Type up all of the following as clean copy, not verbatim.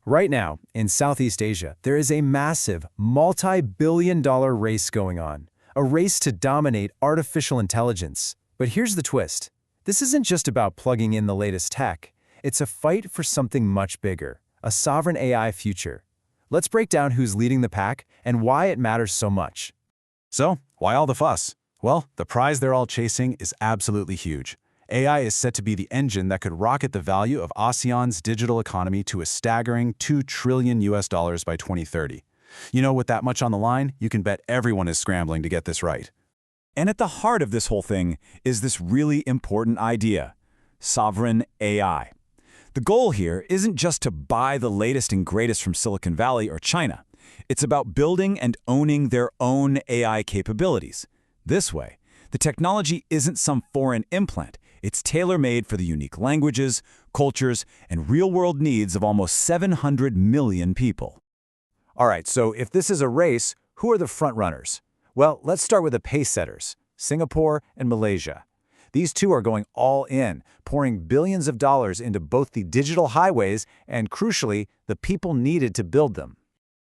Right now, in Southeast Asia, there is a massive, multi-billion-dollar race going on. A race to dominate artificial intelligence. But here's the twist. This isn't just about plugging in the latest tech. It's a fight for something much bigger, a sovereign AI future. Let's break down who's leading the pack and why it matters so much. So, why all the fuss? Well, the prize they're all chasing is absolutely huge. AI is set to be the engine that could rocket the value of ASEAN's digital economy to a staggering $2 trillion by 2030. You know, with that much on the line, you can bet everyone is scrambling to get this right. And at the heart of this whole thing is this really important idea: sovereign AI. The goal here isn't just to buy the latest and greatest from Silicon Valley or China. It's about building and owning their own AI capabilities. This way, the technology isn't some foreign implant. It's tailor-made for the unique languages, cultures, and real-world needs of almost 700 million people. All right, so if this is a race, who are the front-runners? Well, let's start with the pace-setters, Singapore and Malaysia. These two are going all in, pouring billions of dollars into both the digital highways and, crucially, the people needed to build them.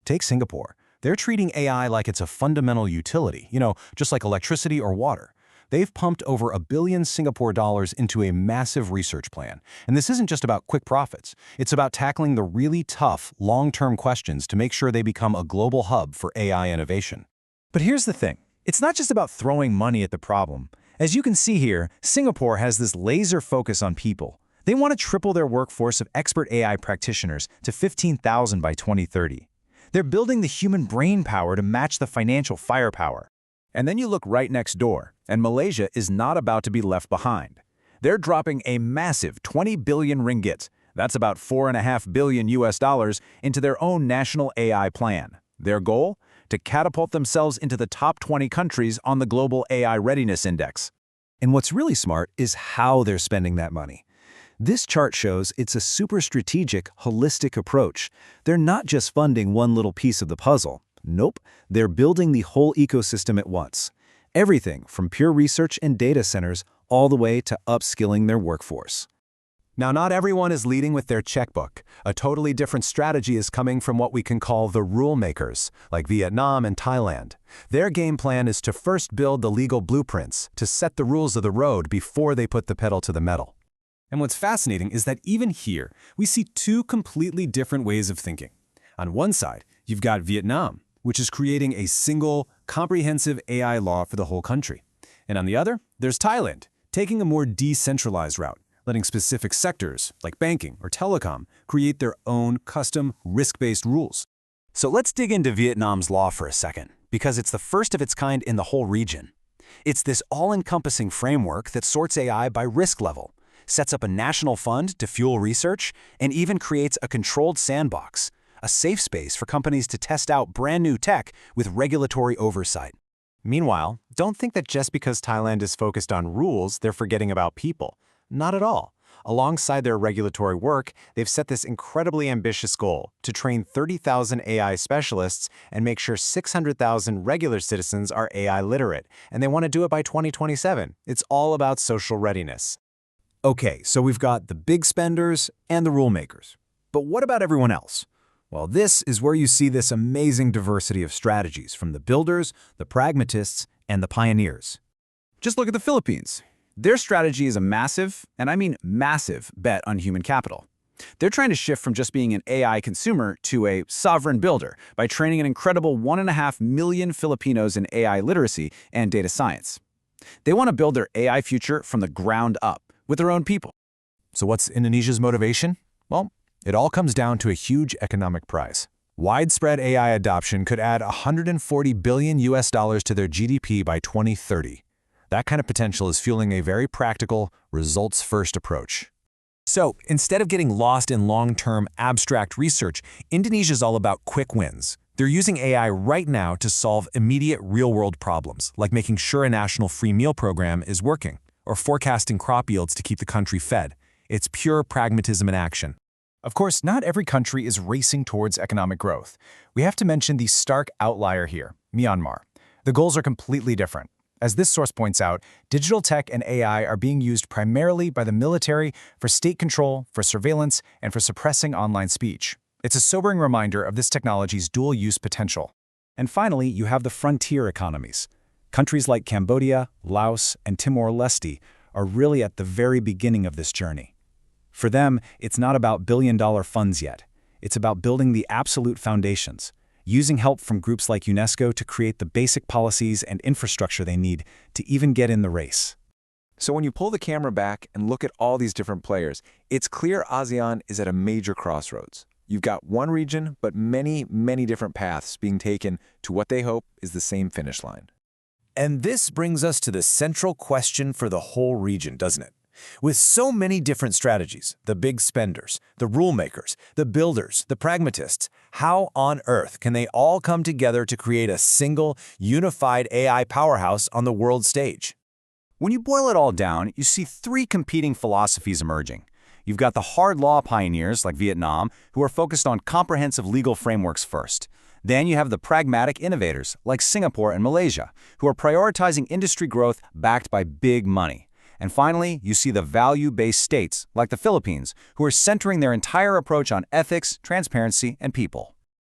Take Singapore. They're treating AI like it's a fundamental utility, just like electricity or water. They've pumped over $1 billion Singapore dollars into a massive research plan. And this isn't just about quick profits. It's about tackling the really tough, long-term questions to make sure they become a global hub for AI innovation. But here's the thing. It's not just about throwing money at the problem. As you can see here, Singapore has this laser focus on people. They want to triple their workforce of expert AI practitioners to 15,000 by 2030. They're building the human brain power to match the financial firepower. And then you look right next door, and Malaysia is not about to be left behind. They're dropping a massive 20 billion ringgit, that's about $4.5 billion into their own national AI plan. Their goal? To catapult themselves into the top 20 countries on the Global AI Readiness Index. And what's really smart is how they're spending that money. This chart shows it's a super strategic, holistic approach. They're not just funding one little piece of the puzzle. Nope, they're building the whole ecosystem at once. Everything from pure research and data centers all the way to upskilling their workforce. Now, not everyone is leading with their checkbook. A totally different strategy is coming from what we can call the rule makers, like Vietnam and Thailand. Their game plan is to first build the legal blueprints, to set the rules of the road before they put the pedal to the metal. And what's fascinating is that even here, we see two completely different ways of thinking. On one side, you've got Vietnam, which is creating a single, comprehensive AI law for the whole country. And on the other, there's Thailand, taking a more decentralized route, letting specific sectors, like banking or telecom, create their own custom, risk-based rules. So let's dig into Vietnam's law for a second, because it's the first of its kind in the whole region. It's this all-encompassing framework that sorts AI by risk level, sets up a national fund to fuel research, and even creates a controlled sandbox, a safe space for companies to test out brand new tech with regulatory oversight. Meanwhile, don't think that just because Thailand is focused on rules, they're forgetting about people. Not at all. Alongside their regulatory work, they've set this incredibly ambitious goal to train 30,000 AI specialists and make sure 600,000 regular citizens are AI literate, and they want to do it by 2027. It's all about social readiness. Okay, so we've got the big spenders and the rule makers. But what about everyone else? Well, this is where you see this amazing diversity of strategies from the builders, the pragmatists, and the pioneers. Just look at the Philippines. Their strategy is a massive, and I mean massive, bet on human capital. They're trying to shift from just being an AI consumer to a sovereign builder by training an incredible 1.5 million Filipinos in AI literacy and data science. They want to build their AI future from the ground up with their own people. So what's Indonesia's motivation? Well, it all comes down to a huge economic prize. Widespread AI adoption could add $140 billion to their GDP by 2030. That kind of potential is fueling a very practical, results-first approach. So, instead of getting lost in long-term, abstract research, Indonesia's all about quick wins. They're using AI right now to solve immediate real-world problems, like making sure a national free meal program is working, or forecasting crop yields to keep the country fed. It's pure pragmatism in action. Of course, not every country is racing towards economic growth. We have to mention the stark outlier here, Myanmar. The goals are completely different. As this source points out, digital tech and AI are being used primarily by the military for state control, for surveillance, and for suppressing online speech. It's a sobering reminder of this technology's dual-use potential. And finally, you have the frontier economies. Countries like Cambodia, Laos, and Timor-Leste are really at the very beginning of this journey. For them, it's not about billion-dollar funds yet. It's about building the absolute foundations, using help from groups like UNESCO to create the basic policies and infrastructure they need to even get in the race. So when you pull the camera back and look at all these different players, it's clear ASEAN is at a major crossroads. You've got one region, but many, many different paths being taken to what they hope is the same finish line. And this brings us to the central question for the whole region, doesn't it? With so many different strategies, the big spenders, the rule makers, the builders, the pragmatists, how on earth can they all come together to create a single, unified AI powerhouse on the world stage? When you boil it all down, you see three competing philosophies emerging. You've got the hard law pioneers like Vietnam, who are focused on comprehensive legal frameworks first. Then you have the pragmatic innovators like Singapore and Malaysia, who are prioritizing industry growth backed by big money. And finally, you see the value-based states like the Philippines, who are centering their entire approach on ethics, transparency, and people.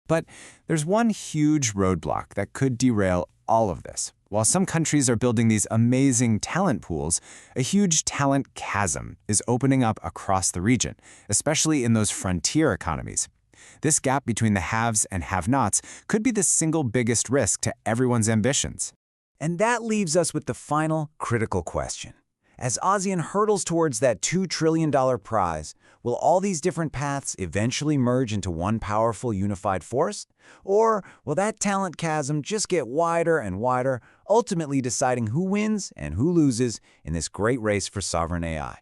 But there's one huge roadblock that could derail all of this. While some countries are building these amazing talent pools, a huge talent chasm is opening up across the region, especially in those frontier economies. This gap between the haves and have-nots could be the single biggest risk to everyone's ambitions. And that leaves us with the final critical question. As ASEAN hurdles towards that $2 trillion prize, will all these different paths eventually merge into one powerful unified force? Or will that talent chasm just get wider and wider, ultimately deciding who wins and who loses in this great race for sovereign AI?